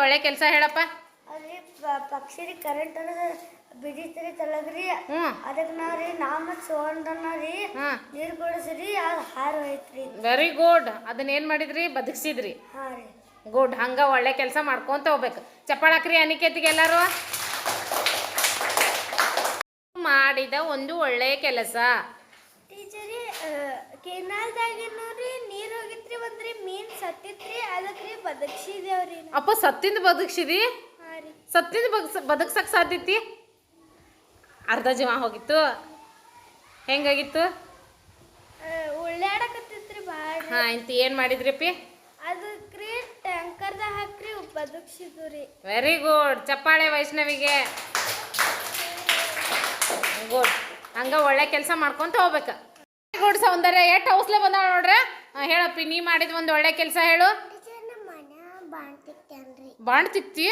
ಒಳ್ಳೆ ಕೆಲಸ ಹೇಳಪ್ಪ. ಅಲ್ಲಿ ಪಕ್ಷಿ ಕರೆಂಟ್ ಬಿಡಿಸ್ರಿ ತಳಗ್ರಿ. ಅದಕ್ಕೆ ನಾವ್ರಿ ಮತ್ತು ಸೋಂದನ್ನ ರೀ ನೀರು ಕೊಡಿಸ್ರಿ, ಅದು ಹಾರು ಐತ್ರಿ. Very good. ಅದನ್ನ ಏನು ಮಾಡಿದ್ರಿ? ಬದುಕಿಸಿದ್ರಿ. ಹಾಂ ರೀ, ಗುಡ್. ಹಂಗ ಒಳ್ಳೆ ಕೆಲಸ ಮಾಡ್ಕೊಂತ ಹೋಗ್ಬೇಕು. ಚಪ್ಪಾಳಕ್ರಿ ಅನಿಕೇತಿಗೆ ಎಲ್ಲರೂ. ಮಾಡಿದ ಒಂದು ಒಳ್ಳೆ ಕೆಲಸ. ಟೀಚರಿ ಕೆನಾಲ್ದಾಗಿ ನೋಡ್ರಿ ನೀರು ಹೋಗಿತ್ರಿ, ಒಂದ್ರಿ ಮೀನ್ ಸತ್ತಿತ್ರಿ, ಅದಕ್ಕೆ ಬದುಕಿಸಿದೇವ್ರಿ. ಅಪ್ಪ ಸತ್ತಿಂದ ಬದುಕಿಸಿದಿ? ಹಾಂ ರೀ. ಸತ್ತಿಂದ ಬದುಕ್ಸಕ್ಕೆ ಸಾಧ್ಯತಿ? ಅರ್ಧ ಜೀವ ಹೋಗಿತ್ತು. ಹೆಂಗಾಗಿತ್ತು? ಉಳ್ಳಾಡಕತ್ತಿತ್ರಿ ಭಾಳ. ಹಾಂ, ಇಂತ ಏನು ಮಾಡಿದ್ರಿ ಅಪ್ಪಿ? ಅದಕ್ಕೆ ಟ್ಯಾಂಕರ್ದಾಗ ಹಾಕ್ರಿ ಬದುಕಿಸಿದ್ವು ರೀ. Very good. ಚಪ್ಪಾಳೆ ವೈಷ್ಣವಿಗೆ. ಗುಡ್. ಹಂಗ ಒಳ್ಳೆ ಕೆಲಸ ಮಾಡ್ಕೊಂತ ಹೋಗ್ಬೇಕು. ವೆರಿ ಗುಡ್ ಸೌಂದರ್ಯ. ಎಷ್ಟು ಹೌಸ್ಲೆ ಬಂದಾಳ ನೋಡ್ರಿ. ಹೇಳಪ್ಪಿ, ನೀ ಮಾಡಿದ ಒಂದು ಒಳ್ಳೆ ಕೆಲಸ ಹೇಳು. ಬಾಣ್ ತಿಕ್ತಿ?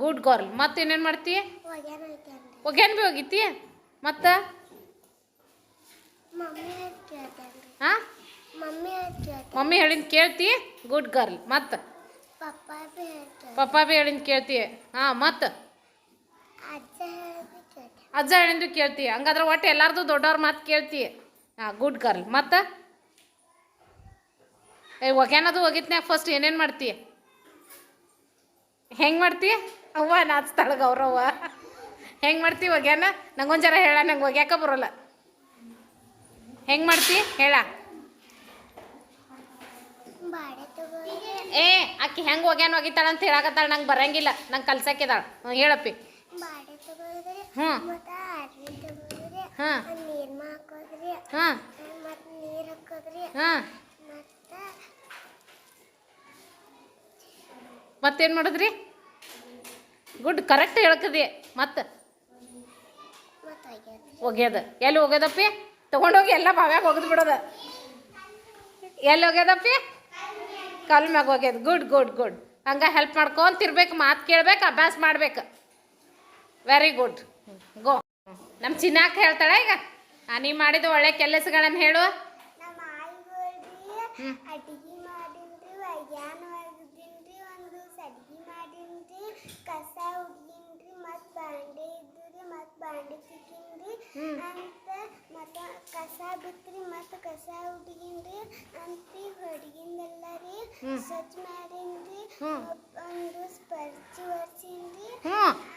Good girl. ಮತ್ತೆ ಏನೇನು ಮಾಡ್ತಿ? ಒಗ್ಯಾನ್ ಬಿ ಹೋಗಿತ್ತಿ? ಮತ್ತು ಹಾಂ, ಮಮ್ಮಿ ಹೇಳಿದ ಕೇಳ್ತಿ? Good girl. ಮತ್ತು ಪಪ್ಪ ಬಿ ಹೇಳಿದ ಕೇಳ್ತಿ? ಹಾಂ, ಮತ್ತು ಅಜ್ಜ ಹೇಳಿದ್ದು ಕೇಳ್ತಿ? ಹಂಗಾದ್ರೆ ಒಟ್ಟು ಎಲ್ಲಾರ್ದು ದೊಡ್ಡವ್ರ ಮಾತು ಕೇಳ್ತಿ. ಹಾಂ, ಗುಡ್ ಗರ್ಲ್. ಮತ್ತು ಒಗ್ಯಾನದು ಒಗಿತ್ನ್ಯಾಗ ಫಸ್ಟ್ ಏನೇನು ಮಾಡ್ತಿ? ಹೆಂಗೆ ಮಾಡ್ತಿ? ಅವ್ವ ನಾಚ್ತಾಳ ಗೌರವ್ವ. ಹೆಂಗೆ ಮಾಡ್ತಿ ಒಗ್ಯಾನ? ನಂಗೊಂದು ಜರ ಹೇಳ, ನಂಗೆ ಒಗ್ಯಾಕ ಬರೋಲ್ಲ. ಹೆಂಗೆ ಮಾಡ್ತಿ ಹೇಳ. ಏ ಆಕಿ ಹೆಂಗೆ ಒಗ್ಯಾನ ಒಗಿತಾಳ ಅಂತ ಹೇಳಕತ್ತಾಳ. ನಂಗೆ ಬರಂಗಿಲ್ಲ, ನಂಗೆ ಕಲ್ಸಕ್ಕಿದಾಳ. ಹೇಳಪ್ಪಿ. ಹಾಂ ಹಾಂ ಹಾಂ ಹಾಂ. ಮತ್ತೇನು ಮಾಡಿದ್ರಿ? ಗುಡ್. ಕರೆಕ್ಟ್ ಹೇಳ್ಕದಿ. ಮತ್ತು ಒಗ್ಯೋದು. ಎಲ್ಲಿ ಒಗ್ಯೋದಪ್ಪಿ? ತೊಗೊಂಡೋಗಿ ಎಲ್ಲ ಬಾವ್ಯಾಗ ಒಗೆದು ಬಿಡೋದು. ಎಲ್ಲಿ ಒಗ್ಯೋದಪ್ಪಿ? ಕಲ್ ಮ್ಯಾಗ ಒಗ್ಯೋದು. Good good good. ಹಂಗೆ ಹೆಲ್ಪ್ ಮಾಡ್ಕೊಂತಿರ್ಬೇಕು, ಮಾತು ಕೇಳ್ಬೇಕು, ಅಭ್ಯಾಸ ಮಾಡ್ಬೇಕು. Very good. ಗೋ. ನಮ್ಮ ಚಿನ್ನಾಕ ಹೇಳ್ತಾಳೆ ಈಗ. ನೀ ಮಾಡಿದ ಒಳ್ಳೆ ಕೆಲಸಗಳನ್ನು ಹೇಳು. ಅಡಿಗೆ ಮಾಡಿನ್ರಿ, ಒಗ್ಯಾನ ಒಗ್ದಿನ್ರಿ, ಒಂದು ಸಡ್ಗಿ ಮಾಡಿನ್ರಿ, ಕಸ ಹುಡ್ಗಿನ್ರಿ, ಮತ್ತು ಬಾಂಡೆ ಇದ್ದುರಿ, ಮತ್ತು ಬಾಂಡೆ ತಿಕ್ಕಿನ್ರಿ ಅಂತ, ಮತ್ತು ಕಸ ಬಿತ್ರಿ, ಮತ್ತು ಕಸ ಹುಡ್ಗಿನ್ರಿ ಅಂತಿ ಹೊಡ್ಗಿಂದೆಲ್ಲ ರೀ ಸ್ವಚ್ಛ ಮಾಡಿನ್ರಿ, ಒಂದು ಸ್ಪರ್ಚಿ ಒರ್ಸಿನ್ರಿ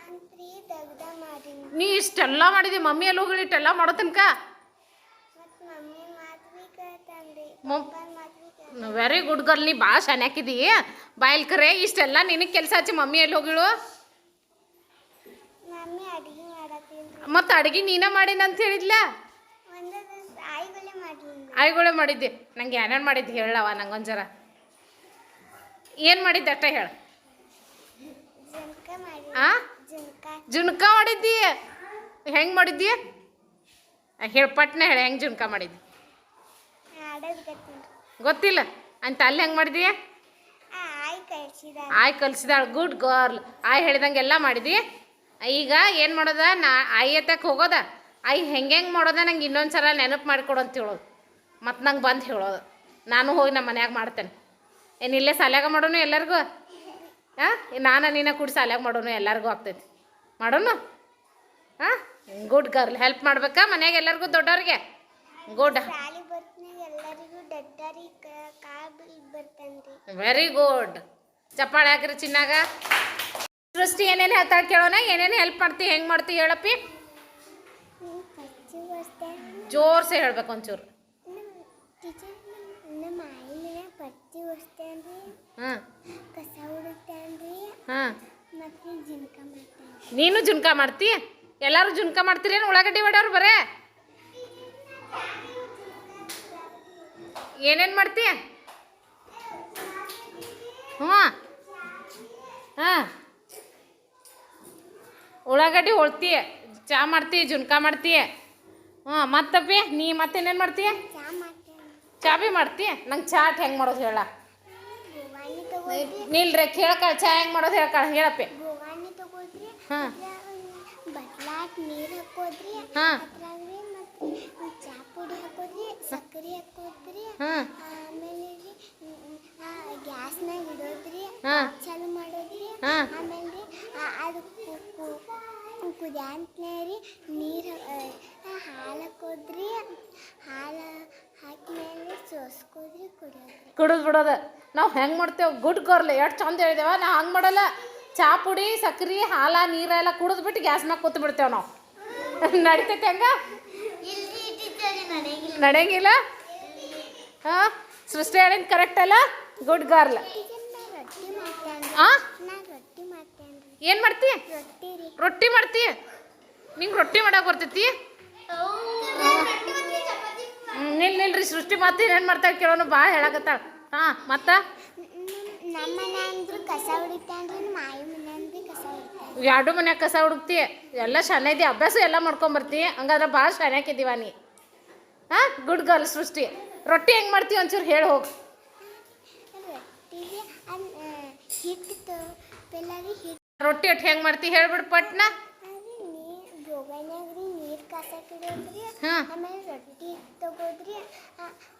ಅಂತ್ರಿ ತೆಗ್ದ ಮಾಡಿನ್ರಿ. ನೀ ಇಷ್ಟೆಲ್ಲ ಮಾಡಿದಿ? ಮಮ್ಮಿ ಎಲ್ಲ ಹೋಗಿ ಇಷ್ಟೆಲ್ಲ ಮಾಡೋ ತನಕ? ಮತ್ತು ಮಮ್ಮಿ ಮಾತು ಭೀ ಕೇಳ್ತಾನ್ರಿ. Very good girl. ನೀ ಭಾಳ ಶಾನ್ಯಾಕಿದಿ. ಬಾಯಿಲ್ ಕರೆ ಇಷ್ಟೆಲ್ಲ ನಿನಗೆ ಕೆಲಸ ಹಚ್ಚಿ ಮಮ್ಮಿ ಎಲ್ಲಿ ಹೋಗಿಳು? ಮಮ್ಮಿ ಅಡಿಗೆ ಮಾಡತ್ತೀನಿ. ಮತ್ತು ಅಡುಗೆ ನೀನ ಮಾಡಿನ ಅಂತ ಹೇಳಿದ್ಲ? ಆಯ್ಗೊಳೆ ಮಾಡಿದ್ದೆ. ನಂಗೆ ಏನೇನು ಮಾಡಿದ್ದು ಹೇಳವ, ನಂಗೊಂದು ಜರ. ಏನು ಮಾಡಿದ್ದೆ ಅಷ್ಟ ಹೇಳು. ಜುನ್ಕ ಮಾಡಿದ್ದಿ? ಹೆಂಗೆ ಮಾಡಿದ್ದಿ ಹೇಳಿ, ಪಟ್ನೆ ಹೇಳಿ. ಹೆಂಗೆ ಜುನ್ಕ ಮಾಡಿದ್ದಿ? ಗೊತ್ತಿಲ್ಲ ಅಂತ. ಅಲ್ಲಿ ಹೆಂಗೆ ಮಾಡಿದಿ? ಆಯ್ ಕಲಿಸಿದಾಳ. Good girl. ಆಯ್ ಹೇಳಿದಂಗೆ ಎಲ್ಲ ಮಾಡಿದಿ. ಈಗ ಏನು ಮಾಡೋದ? ಆಯ್ ಎತ್ತಕ್ಕೆ ಹೋಗೋದ. ಆಯ್ ಹೆಂಗೆ ಮಾಡೋದ ನಂಗೆ ಇನ್ನೊಂದು ಸಲ ನೆನಪು ಮಾಡಿಕೊಡು ಅಂತ ಹೇಳೋದು. ಮತ್ತು ನಂಗೆ ಬಂದು ಹೇಳೋದು. ನಾನು ಹೋಗಿ ನಮ್ಮ ಮನ್ಯಾಗ ಮಾಡ್ತೇನೆ. ಏನು ಇಲ್ಲೇ ಸಾಲ್ಯಾಗ ಮಾಡೋನು ಎಲ್ಲರಿಗೂ? ಹಾಂ, ನಾನು ನೀನ ಕೂಡಿ ಸಾಲ್ಯಾಗ ಮಾಡೋನು ಎಲ್ಲರಿಗೂ ಆಗ್ತೈತಿ. ಮಾಡೋನು? ಹಾಂ, ಗುಡ್ ಗರ್ಲ್. ಹೆಲ್ಪ್ ಮಾಡ್ಬೇಕಾ ಮನ್ಯಾಗ ಎಲ್ಲರಿಗೂ, ದೊಡ್ಡವ್ರಿಗೆ? ಗುಡ್. Very good. ಚಪ್ಪಾಳೆ ಹಾಕ್ರಿ ಚಿನ್ನಾಗ. ಸೃಷ್ಟಿ ಏನೇನು ಹೇಳ್ತಾಳೆ ಕೇಳೋಣ. ಏನೇನು ಹೆಲ್ಪ್ ಮಾಡ್ತಿ, ಹೆಂಗೆ ಮಾಡ್ತಿ ಹೇಳಪ್ಪಿ? ಜೋರ್ಸೆ ಹೇಳ್ಬೇಕು ಒಂಚೂರು. ಹಾಂ ಹಾಂ. ನೀನು ಜುನ್ಕ ಮಾಡ್ತಿ? ಎಲ್ಲರೂ ಜುನ್ಕ ಮಾಡ್ತೀರೇನು? ಉಳ್ಳಾಗಡ್ಡಿ ಹೊಡೆಯವ್ರು ಬರೇ ಏನೇನು ಮಾಡ್ತಿ? ಹಾಂ ಹಾಂ. ಉಳ್ಳಾಗಡ್ಡಿ ಹೊಳ್ತಿ, ಚಾ ಮಾಡ್ತಿ, ಜುನ್ಕ ಮಾಡ್ತಿ. ಹಾಂ, ಮತ್ತಪ್ಪಿ ನೀ ಮತ್ತೇನೇನು ಮಾಡ್ತಿ? ಚಾ ಬಿ ಮಾಡ್ತಿ? ನಂಗೆ ಚಾಟ್ ಹೆಂಗೆ ಮಾಡೋದು ಹೇಳ. ನಿಲ್ರಿ ಕೇಳ್ಕಾಳ. ಚಾ ಹೆಂಗೆ ಮಾಡೋದು ಹೇಳ್ಕಾಳ. ಹೇಳಪ್ಪಿ. ಹಾಂ ಹಾಂ ಚಾ ಪುಡಿ ಹಾಕೋದ್ರಿ ಸಕ್ಕರೆ ಹಾಕೋದ್ರಿ ಹಾಂ ಆಮೇಲೆ ಗ್ಯಾಸ್ನಾಗ ಇಡೋದ್ರಿ ಹಾಂ ಚಾಲು ಮಾಡೋದ್ರಿ ಹಾಂ ಆಮೇಲೆ ಅದು ಕುದಿಯಂತಲೇ ರೀ ನೀರು ಹಾಲು ಹಾಕೋದ್ರಿ ಹಾಲು ಹಾಕಿದ್ಮೇಲೆ ಸೋಸ್ಕೋದ್ರಿ ಕುಡಿಯೋದ್ರಿ ಕುಡಿದು ಬಿಡೋದು ನಾವು ಹೆಂಗೆ ಮಾಡ್ತೇವೆ ಗುಡ್ ಗರ್ಲ್ ಎಷ್ಟು ಚಂದ ಹೇಳಿದೇವ ನಾವು ಹಂಗೆ ಮಾಡಲ್ಲ ಚಾ ಪುಡಿ ಸಕ್ರೆ ಹಾಲ ನೀರೆಲ್ಲ ಕುಡಿದ್ಬಿಟ್ಟು ಗ್ಯಾಸ್ನಾಗ ಕೂತು ಬಿಡ್ತೇವೆ ನಾವು ನಡಿತೈತೆ ಹಂಗ ನಡೆಯಂಗಿಲ್ಲ ಹಾಂ ಸೃಷ್ಟಿ ಹೇಳಿದ್ ಕರೆಕ್ಟ್ ಅಲ್ಲ ಗುಡ್ ಗರ್ಲ್ ಹಾಂ ಏನು ಮಾಡ್ತಿ ರೊಟ್ಟಿ ಮಾಡ್ತಿ ನಿಂಗೆ ರೊಟ್ಟಿ ಮಾಡಕ್ಕೆ ಬರ್ತೈತಿ ನಿಲ್ರಿ ಸೃಷ್ಟಿ ಮತ್ತೆ ಏನು ಮಾಡ್ತಾಳೆ ಕೇಳೋನು ಭಾಳ ಹೇಳಕತ್ತಾಳ ಹಾಂ ಮತ್ತೆ ನಮ್ಮ ಮನೆ ಅಂದ್ರು ಕಸ ಹೊಡಿತಾನ್ರಿ ಮಾಯಿ ಮನೆ ಅಂದ್ರಿ ಕಸ ಹೊಡಿತಾನೆ ಎರಡು ಮನ್ಯಾಗ ಕಸ ಹುಡುಕ್ತಿ ಎಲ್ಲ ಶಾನೆ ಇದ್ದಿ ಅಭ್ಯಾಸ ಎಲ್ಲ ಮಾಡ್ಕೊಂಬರ್ತಿ ಹಂಗಾದ್ರೆ ಭಾಳ ಶಾನ್ಯಾಕಿದ್ದೀವ ನೀ ಹಾಂ ಗುಡ್ ಗರ್ಲ್ ಸೃಷ್ಟಿ ರೊಟ್ಟಿ ಹೆಂಗೆ ಮಾಡ್ತೀವಿ ಒಂಚೂರು ಹೇಳಿ ಹೋಗಿ ರೊಟ್ಟಿಗೆ ಹಿಟ್ಟು ಪೆಲ್ಲಾರಿ ಹಿಟ್ಟು ರೊಟ್ಟಿ ಒಟ್ಟು ಹೆಂಗೆ ಮಾಡ್ತಿ ಹೇಳ್ಬಿಡು ಪಟ್ನ ಬೋಗನ್ಯಾಗ್ರಿ ನೀರು ಕಾಸಕ್ಕಿಡೋದ್ರಿ ಹಾಂ ಆಮೇಲೆ ರೊಟ್ಟಿ ತಗೋದ್ರಿ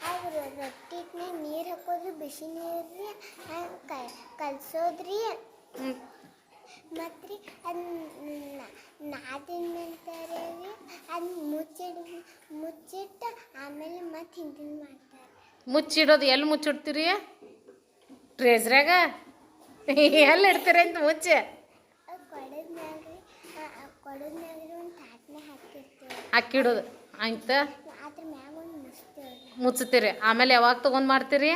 ಅದು ರೊಟ್ಟಿಗೆ ನೀರು ಹಾಕೋದ್ರಿ ಬಿಸಿ ನೀರು ರೀ ಕಲ್ಸೋದ್ರಿ ಮತ್ತು ರೀ ಅದು ನಾದಿನ ನಂತರ ರೀ ಅದು ಮುಚ್ಚಿಟ್ಟು ಆಮೇಲೆ ಮತ್ತೆ ಹಿಂದಿನ ಮಾಡ್ತಾರೆ ಮುಚ್ಚಿಡೋದು ಎಲ್ಲಿ ಮುಚ್ಚಿಡ್ತೀರಿ ಟ್ರೇಸ್ರಾಗ ಎಲ್ಲಿ ಇಡ್ತೀರಿ ಅಂತ ಮುಚ್ಚೆ ಕೊಡೋದ್ನಾಗ್ರಿ ಒಂದು ತಾಟ್ನೆ ಹಾಕಿರ್ತೀವಿ ಹಾಕಿಡೋದು ಆಯ್ತು ಅದ್ರ ಮ್ಯಾಗ ಒಂದು ಮುಚ್ತೇವೆ ಮುಚ್ತೀರಿ ಆಮೇಲೆ ಯಾವಾಗ ತೊಗೊಂಡು ಮಾಡ್ತೀರಿ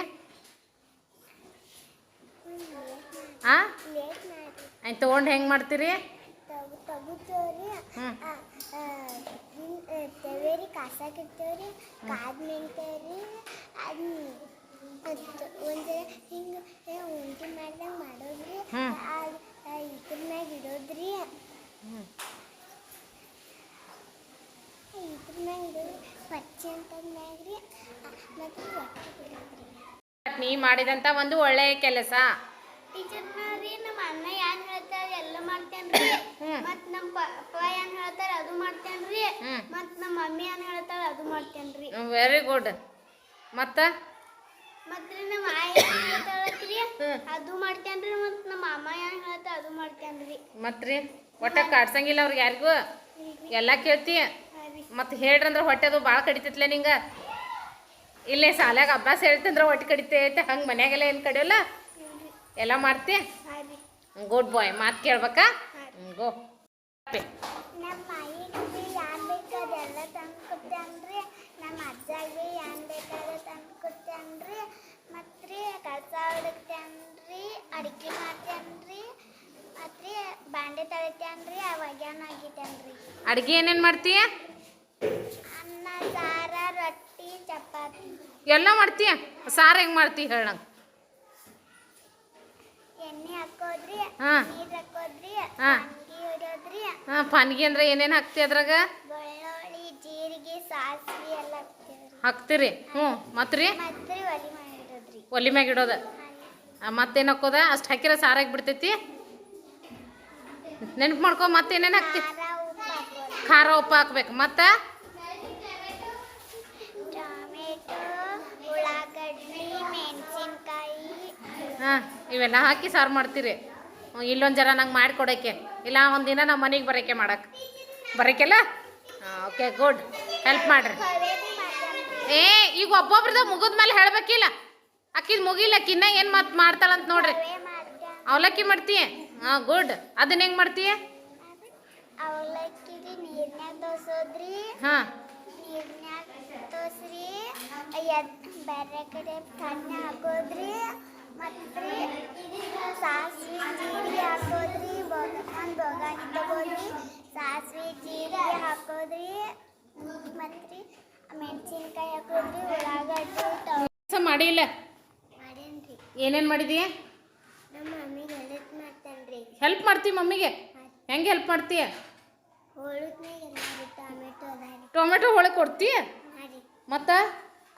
ಹಾಂ ಲೇಟ್ ಮಾಡಿರಿ ಆಯ್ತು ತೊಗೊಂಡು ಹೆಂಗೆ ಮಾಡ್ತೀರಿ ತಗೋತೇವ್ರಿ ತೆವೇರಿ ಕಾಸಾಕಿರ್ತೇವ್ರಿ ಕಾದ್ಮೇಲ್ತೇವ್ರಿ ಅದು ಒಂದು ಹಿಂಗೆ ಉಂಟಿ ಮಾಡ್ದಂಗೆ ಮಾಡೋದ್ರಿ ಇದ್ರ ಮ್ಯಾಗ ಇಡೋದ್ರಿ ಇದ್ರ ಮ್ಯಾಗ ಇಡೋದ್ರಿ ಪಚ್ಚಿ ಅಂತಂದ್ಮ್ಯಾಗ್ರಿ ಮತ್ತು ರೊಟ್ಟಿ ಬಿಡೋದ್ರಿ ನೀ ಮಾಡಿದಂಥ ಒಂದು ಒಳ್ಳೆಯ ಕೆಲಸ ಟೀಚರ್ನವ್ರಿ ನಮ್ಮ ಅಣ್ಣ ಏನ್ ಹೇಳ್ತಾರ ಎಲ್ಲ ಮಾಡ್ತೇನ್ರಿ ಮತ್ ನಮ್ಮ ಪಪ್ಪ ಏನ್ ಹೇಳ್ತಾರ ಅದು ಮಾಡ್ತೇನ್ರಿ ಮತ್ ನಮ್ಮ ಮಮ್ಮಿ ಏನ್ ಹೇಳ್ತಾರ ಅದು ಮಾಡ್ತೇನ್ರಿ ವೆರಿ ಗುಡ್ ಮತ್ತೆ ಮತ್ರಿ ನಮ್ಮ ಆಯಿ ಏನ್ ಹೇಳ್ತಾಳತ್ರಿ ಅದು ಮಾಡ್ತೇನ್ರಿ ಮತ್ ನಮ್ಮ ಅಮ್ಮ ಏನ್ ಹೇಳ್ತಾರ ಅದು ಮಾಡ್ತೇನ್ರಿ ಮತ್ರಿ ಒಟ್ಟ ಕಾಡ್ಸಂಗಿಲ್ಲ ಅವ್ರಿಗೆ ಯಾರಿಗೂ ಎಲ್ಲ ಕೇಳ್ತಿ ಮತ್ತೆ ಹೇಳ್ರಂದ್ರೆ ಹೊಟ್ಟೆದು ಭಾಳ ಕಡಿತೈತ್ಲೆ ನಿಂಗೆ ಇಲ್ಲೇ ಶಾಲ್ಯಾಗ ಅಭ್ಯಾಸ ಹೇಳ್ತಂದ್ರೆ ಹೊಟ್ಟೆ ಕಡಿತೈತೆ ಹಂಗೆ ಮನ್ಯಾಗೆಲ್ಲ ಏನು ಕಡಿಯೋಲ್ಲ ಎಲ್ಲ ಮಾಡ್ತಿ ಗುಡ್ ಬಾಯ್ ಮಾತು ಕೇಳ್ಬೇಕಾ ಗೋ ನಮ್ಮ ಆಯಿಗೆ ಏನ್ ಬೇಕಾದ ಎಲ್ಲ ತಂದು ಕೊಡ್ತೇನ್ರಿ ನಮ್ಮ ಅಜ್ಜಾಗೆ ಏನ್ ಬೇಕಾದ ತಂದು ಕೊಡ್ತೇನ್ರಿ ಮತ್ರಿ ಕಸ ಹೊಡಕ್ತೇನ್ರಿ ಅಡಿಗೆ ಮಾಡ್ತೇನ್ರಿ ಮತ್ರಿ ಬಾಂಡೆ ತೊಳಿತೇನ್ರಿ ಅವಾಗ್ಯಾನ ಆಗಿತೇನ್ರಿ ಅಡುಗೆ ಏನೇನು ಮಾಡ್ತೀಯ ಅನ್ನ ಸಾರ ರೊಟ್ಟಿ ಚಪಾತಿ ಎಲ್ಲ ಮಾಡ್ತೀಯ ಸಾರು ಹೆಂಗೆ ಮಾಡ್ತೀಯ ಹೇಳ ನಂಗೆ ಎಣ್ಣೆ ಹಾಕೋದ್ರಿ ಹಾಂ ನೀರ್ ಹಾಕೋದ್ರಿ ಹಾಂ ಪಾನ್ಗಿ ಹೊಡ್ಯೋದ್ರಿ ಹಾಂ ಪಾನ್ಗಿ ಅಂದ್ರೆ ಏನೇನು ಹಾಕ್ತಿ ಅದ್ರಾಗ ಬೆಳ್ಳುಳ್ಳಿ ಜೀರಿಗೆ ಸಾಸಿವೆ ಎಲ್ಲ ಹಾಕ್ತೇವ್ರಿ ಹಾಕ್ತೀರಿ ಹ್ಞೂ ಮತ್ತು ರೀ ಮತ್ರಿ ಒಲಿ ಮಾಡಿಡೋದ್ರಿ ಒಲಿ ಮ್ಯಾಗ ಇಡೋದು ಮತ್ತೇನು ಹಾಕೋದ ಅಷ್ಟು ಹಾಕಿರೋ ಸಾರಾಗಿ ಬಿಡ್ತೈತಿ ನೆನ್ಪು ಮಾಡ್ಕೊ ಮತ್ತೇನೇನು ಹಾಕ್ತಿ ಖಾರ ಉಪ್ಪು ಹಾಕೋದ್ರಿ ಖಾರ ಉಪ್ಪು ಹಾಕ್ಬೇಕು ಮತ್ತು ಟೊಮೆಟೊ ಉಳ್ಳಾಗಡ್ಡಿ ಮೆಣಸಿನ್ಕಾಯಿ ಹಾಂ ಇವೆಲ್ಲ ಹಾಕಿ ಸಾರು ಮಾಡ್ತೀರಿ ಇಲ್ಲೊಂದು ಜರ ನಂಗೆ ಮಾಡಿಕೊಡೋಕ್ಕೆ ಇಲ್ಲ ಒಂದಿನ ನಮ್ಮ ಮನೆಗೆ ಬರೋಕ್ಕೆ ಮಾಡಕ್ಕೆ ಬರೋಕ್ಕೆಲ್ಲ ಹಾಂ ಓಕೆ ಗುಡ್ ಹೆಲ್ಪ್ ಮಾಡಿರಿ ಕವೇರಿ ಮಾಡ್ತೇನ್ರಿ ಏ ಈಗ ಒಬ್ಬೊಬ್ರದ ಮುಗಿದ ಮೇಲೆ ಹೇಳಬೇಕಿಲ್ಲ ಅಕ್ಕಿದ ಮುಗಿಲ್ಲ ಕಿನ್ನ ಏನು ಮತ್ತೆ ಮಾಡ್ತಾಳಂತ ನೋಡ್ರಿ ಕವೆ ಮಾಡ್ತೇನೆ ಅವಲಕ್ಕಿ ಮಾಡ್ತೀಯ ಹಾಂ ಗುಡ್ ಅದನ್ನ ಹೆಂಗೆ ಮಾಡ್ತೀಯ ಅವಲಕ್ಕಿ ನೀರ್ನ್ಯಾಗ ದೋಸೋದ್ರಿ ಹಾಂ ನೀರ್ನ್ಯಾಗ ದೋಸ್ರಿ ಬೇರೆ ಕಡೆ ತಣ್ಣೆ ಹಾಕೋದ್ರಿ ಮತ್ತು ಸಾಸಿವೆ ಜೀರಿಗೆ ಹಾಕೋದ್ರಿ ಒಂದು ಬೊಗಾಣಿ ತಗೋದ್ರಿ ಸಾಸಿವೆ ಜೀರಿಗೆ ಹಾಕೋದ್ರಿ ಮತ್ತು ಮೆಣಸಿನ್ಕಾಯಿ ಹಾಕೋದ್ರಿ ಉಳ್ಳಾಗಡ್ಡಿ ಕೆಲಸ ಮಾಡಿಲ್ಲ ಮಾಡೇನ್ರಿ ಏನೇನು ಮಾಡಿದೀಯ ನಮ್ಮ ಮಮ್ಮಿಗೆ ಹೆಲ್ಪ್ ಮಾಡ್ತೇನ್ರಿ ಹೆಲ್ಪ್ ಮಾಡ್ತೀವಿ ಮಮ್ಮಿಗೆ ಹೆಂಗೆ ಹೆಲ್ಪ್ ಮಾಡ್ತೀಯ ಹೋಳುದ್ನಾಗ ಎಲ್ಲ ಟೊಮೆಟೊ ಅದಾರಿ ಟೊಮೆಟೊ ಹೋಳಿಗೆ ಕೊಡ್ತೀಯ ಹಾಂ ಮತ್ತು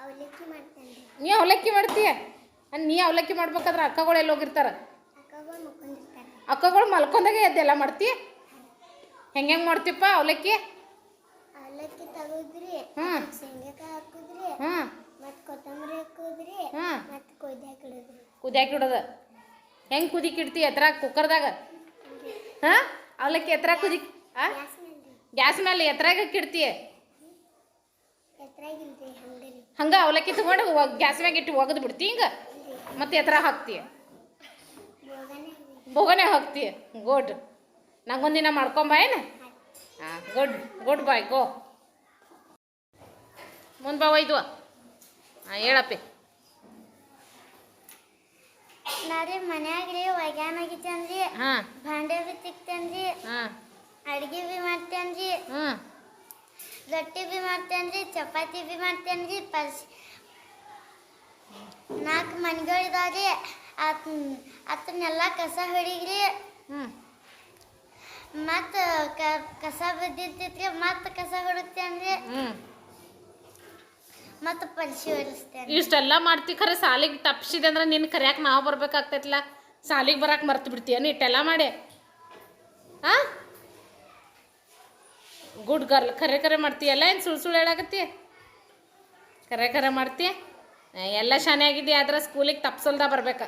ಅವಲಕ್ಕಿ ಮಾಡ್ತೇನ್ರಿ ನೀ ಅವಲಕ್ಕಿ ಮಾಡ್ತೀಯ ನೀ ಅವಲಕ್ಕಿ ಮಾಡ್ಬೇಕಾದ್ರೆ ಅಕ್ಕಗಳು ಎಲ್ಲಿ ಹೋಗಿರ್ತಾರ ಅಕ್ಕಗಳು ಮುಕ್ಕೊಂಡಿರ್ತಾರೆ ಅಕ್ಕಗಳು ಮಲ್ಕೊಂಡಾಗೆ ಎದ್ದೆಲ್ಲ ಮಾಡ್ತಿ ಹೆಂಗೆ ಮಾಡ್ತೀಪ್ಪ ಅವಲಕ್ಕಿ ಅವಲಕ್ಕಿ ತಗೋದ್ರಿ ಹ್ಞೂ ಶೇಂಗಾಕಾಯಿ ಹಾಕುದ್ರಿ ಹ್ಞೂ ಮತ್ತು ಕೊತ್ತಂಬರಿ ಹಾಕುದ್ರಿ ಹ್ಞೂ ಮತ್ತು ಕೊಯ್ದಾಕಿಡೋದ್ರಿ ಕುದಿಯಾಕಿಡೋದು ಹೆಂಗೆ ಕುದಿಕಿಡ್ತಿ ಎತ್ರಾಗ ಕುಕ್ಕರ್ದಾಗ ಹಾಂ ಅವಲಕ್ಕಿ ಎತ್ರಾಗ ಹಾಂ ಗ್ಯಾಸ್ ಮೇಲೆ ಗ್ಯಾಸ್ ಮೇಲೆ ಎತ್ರಾಗ ಇಡ್ತಿ ಎತ್ತರಾಗಿಲ್ರಿ ಹಂಗೆ ರೀ ಹಂಗೆ ಅವಲಕ್ಕಿ ತಗೊಂಡು ಗ್ಯಾಸ್ ಮ್ಯಾಗ ಇಟ್ಟು ಒಗದು ಬಿಡ್ತಿ ಹಿಂಗೆ ಮತ್ತೆ ಎತ್ರಾಗ ಹಾಕ್ತಿ ಬೋಗನೆ ಬೋಗನೆ ಹಾಕ್ತಿ ಗುಡ್ ನಂಗೊಂದಿನ ಮಾಡ್ಕೊಂಬ ಏನು ಹಾಂ ಗುಡ್ ಬಾಯ್ ಗೋ ಮುಂದೆ ಬಾ ಒಯ್ದು ಹಾಂ ಹೇಳಪ್ಪಿ ನಾ ರೀ ಮನ್ಯಾಗ ರೀ ಒಗ್ಯಾನ ಆಗಿತ್ತೇನ್ರಿ ಹಾಂ ಭಾಂಡೆ ಬಿ ತಿಕ್ತೇನ್ರಿ ಹಾಂ ಅಡ್ಗೆ ಬಿ ಮಾಡ್ತೇನ್ರಿ ಹ್ಞೂ ರೊಟ್ಟಿ ಬಿ ಮಾಡ್ತೇನ್ರಿ ಚಪಾತಿ ಬಿ ಮಾಡ್ತೇನ್ರಿ 4 ಮನೆಗಳಿದಾವ್ರಿ ಅದನ್ನೆಲ್ಲ ಕಸ ಹೊಡಿಗ್ರಿ ಹ್ಞೂ ಮತ್ತು ಕಸ ಬಿದ್ದಿರ್ತೈತ್ರಿ ಮತ್ತು ಕಸ ಹೊಡುತ್ತೇನ್ರಿ ಹ್ಞೂ ಮತ್ತು ಪಲ್ಸಿ ಒರೆಸ್ತೇನೆ ಇಷ್ಟೆಲ್ಲ ಮಾಡ್ತಿ ಖರೆ ಸಾಲಿಗೆ ತಪ್ಸಿದೆ ಅಂದ್ರೆ ನಿನ್ನ ಕರ್ಯಾಕೆ ನಾವು ಬರ್ಬೇಕಾಗ್ತೈತಲ್ಲ ಸಾಲಿಗೆ ಬರಕ್ಕೆ ಮರ್ತು ಬಿಡ್ತೀಯನು ಇಟ್ಟೆಲ್ಲ ಮಾಡಿ ಹಾಂ ಗುಡ್ ಗರ್ಲ್ ಕರೆ ಮಾಡ್ತೀಯಲ್ಲ ಏನು ಸುಳ್ಳು ಹೇಳಾಕತ್ತಿ ಕರೆ ಮಾಡ್ತಿ ಎಲ್ಲ ಶಾನೆ ಆಗಿದ್ದಿ ಆದ್ರೆ ಸ್ಕೂಲಿಗೆ ತಪ್ಸಲ್ದ ಬರ್ಬೇಕು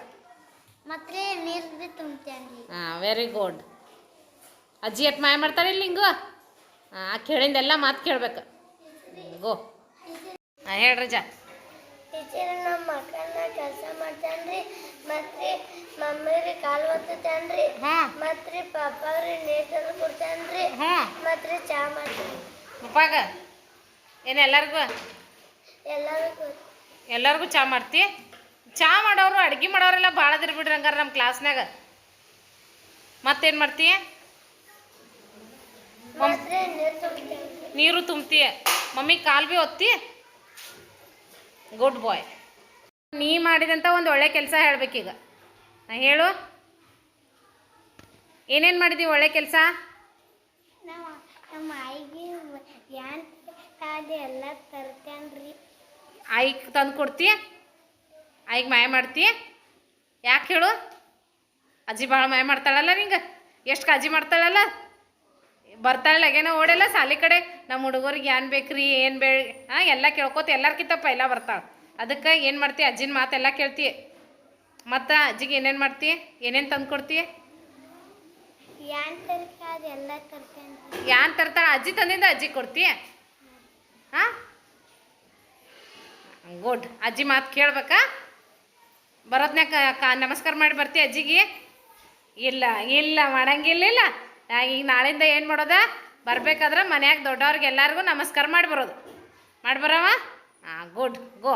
ಮತ್ತು ನೀರು ಬಿ ತುಂಬ್ತೇನ್ರಿ ಹಾಂ ವೆರಿ ಗುಡ್ ಅಜ್ಜಿ ಎಟ್ ಮಾಯ ಮಾಡ್ತಾರೆ ಇಲ್ಲಿ ಹಿಂಗು ಹಾಂ ಕೇಳಿಂದೆಲ್ಲ ಮಾತು ಕೇಳ್ಬೇಕು ಗೋ ಹಾಂ ಹೇಳ್ರಿ ಜಾ ಟೀಚರ್ ನಮ್ಮ ಮಕ್ಕಳನ್ನ ಕೆಲಸ ಮಾಡ್ತೇನ್ರಿ ಮತ್ತು ಮಮ್ಮಿಗೆ ಕಾಲು ಒತ್ತುತ್ತೇನ್ರಿ ಹಾಂ ಮತ್ತು ರೀ ಪಾಪಾಗ್ರಿ ನೀರು ತಂದು ಕೊಡ್ತೇನ್ರಿ ಹಾಂ ಮತ್ತು ರೀ ಚಹಾ ಮಾಡ್ತೇನೆ ಉಪ್ಪಾಗ ಏನು ಎಲ್ಲರಿಗೂ ಎಲ್ಲರಿಗೂ ಚಹಾ ಮಾಡ್ತಿ ಚಹಾ ಮಾಡೋರು ಅಡ್ಗೆ ಮಾಡೋರೆಲ್ಲ ಭಾಳ ಅದಿರಿ ಬಿಡ್ರಿ ಹಂಗಾರೆ ನಮ್ಮ ಕ್ಲಾಸ್ನಾಗ ಮತ್ತೇನು ಮಾಡ್ತಿ ಮತ್ತು ನೀರು ತುಂಬ್ತೇನೆ ನೀರು ತುಂಬ್ತಿ ಮಮ್ಮಿ ಕಾಲು ಭೀ ಒತ್ತಿ ಗುಡ್ ಬಾಯ್ ನೀ ಮಾಡಿದಂಥ ಒಂದು ಒಳ್ಳೆ ಕೆಲಸ ಹೇಳ್ಬೇಕೀಗ ಹೇಳು ಏನೇನು ಮಾಡಿದ್ದೀವಿ ಒಳ್ಳೆ ಕೆಲಸ ನಮ್ಮ ಆಯಿಗೆ ಏನ್ ಕಾದು ಎಲ್ಲ ತರ್ತೇನ್ರಿ ಆಯ್ಕೆ ತಂದು ಕೊಡ್ತಿ ಆಯ್ಕೆ ಮಾಯ ಮಾಡ್ತಿ ಯಾಕೆ ಹೇಳು ಅಜ್ಜಿ ಭಾಳ ಮಾಯ ಮಾಡ್ತಾಳಲ್ಲ ನಿಂಗೆ ಎಷ್ಟು ಕಾಳಜಿ ಮಾಡ್ತಾಳಲ್ಲ ಬರ್ತಾಳೆ ಏನೋ ಓಡೆಲ್ಲ ಸಾಲಿ ಕಡೆ ನಮ್ಮ ಹುಡುಗರಿಗೆ ಏನು ಬೇಕ್ರಿ ಏನು ಹಾಂ ಎಲ್ಲ ಕೇಳ್ಕೊತ ಎಲ್ಲರ್ಕಿಂತ ಪೈಲ ಬರ್ತಾಳೆ ಅದಕ್ಕೆ ಏನು ಮಾಡ್ತಿ ಅಜ್ಜಿನ ಮಾತೆಲ್ಲ ಕೇಳ್ತಿ ಮತ್ತು ಅಜ್ಜಿಗೆ ಏನೇನು ಮಾಡ್ತಿ ಏನೇನು ತಂದು ಕೊಡ್ತಿ ಏನ್ ತರಕಾರಿ ಎಲ್ಲ ತರ್ತೇನ್ರಿ ಯಾನ್ ತರ್ತಾಳೆ ಅಜ್ಜಿ ತಂದಿಂದ ಅಜ್ಜಿ ಕೊಡ್ತಿ ಹಾಂ ಗುಡ್ ಅಜ್ಜಿ ಮಾತು ಕೇಳ್ಬೇಕಾ ಬರೋದ್ನ್ಯಾಗ ನಮಸ್ಕಾರ ಮಾಡಿ ಬರ್ತಿ ಅಜ್ಜಿಗೆ ಇಲ್ಲ ಮಾಡಂಗಿಲ್ಲ ಈಗ ನಾಳಿಂದ ಏನು ಮಾಡೋದ ಬರ್ಬೇಕಾದ್ರೆ ಮನ್ಯಾಗ ದೊಡ್ಡವ್ರಿಗೆ ಎಲ್ಲರಿಗೂ ನಮಸ್ಕಾರ ಮಾಡಿ ಬರೋದು ಮಾಡಿ ಬರವ ಹಾಂ ಗುಡ್ ಗೋ